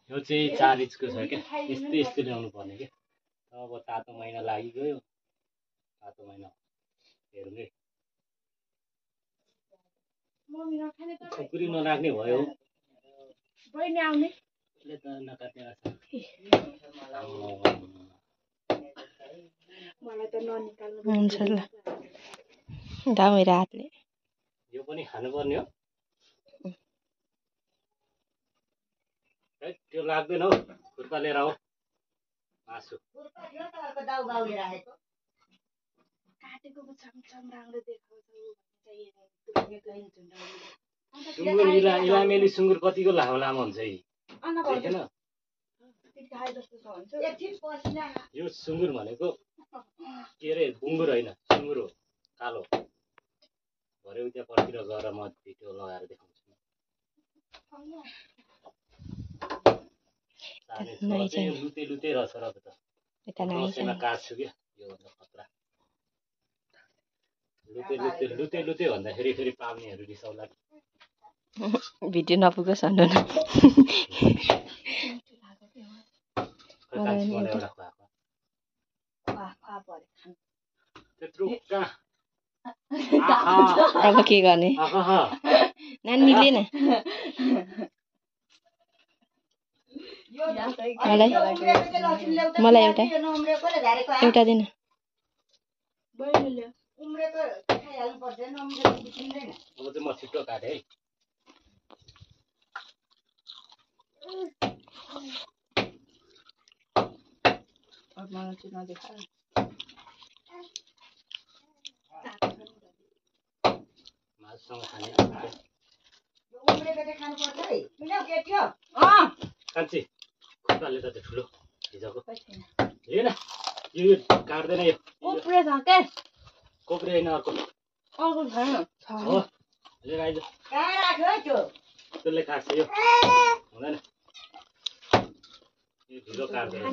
यो चाहिँ 4 इन्चको छ क्या यस्तै ल्याउनु पर्ने के अब तातो महिना लागिगयो तातो महिना हेरौँ है खुकुरी नराख्ने भयो बहिनी आउने ले त नकाट्ने रहेछ मलाई त ननिकाल्नु हुन्छ ल दा मेरो हातले यो पनि खानुपर्ने हो है त्यो लाग्दैन हौ खुर्पा लिएर आऊ मासु काटेको चमचम राम्रो देखाउँछ सुँगुर इलामेली सुँगुर कतिको लामो लामो हुन्छ है देखेन यो सुँगुर भनेको के अरे बुङ्गुर होइन सुँगुर हो कालो भरे उता पर्तिर गएर म भिडियो लगाएर देखाउँछु लुते लुते रहेछ र त दसैँमा काट्छु क्या योभन्दा खतरा लुते लुते भन्दाखेरि फेरि पाल्नेहरू रिसाउला भिडियो नपुगोस् भन्नु न त्यत्रो कहाँ अब के गर्ने नानीले न मलाई एउटा दिन अब चाहिँ म छिट्टो काटेँ है मासुसँग खाने कान्छी खुट्टाले त ठुलो हिजोको लिएन यो काट्दैन यो कोप्रे होइन अर्को हो लिएर आइज त्यसले काट्छ यो हुँदैन यो ढिलो काट्दैन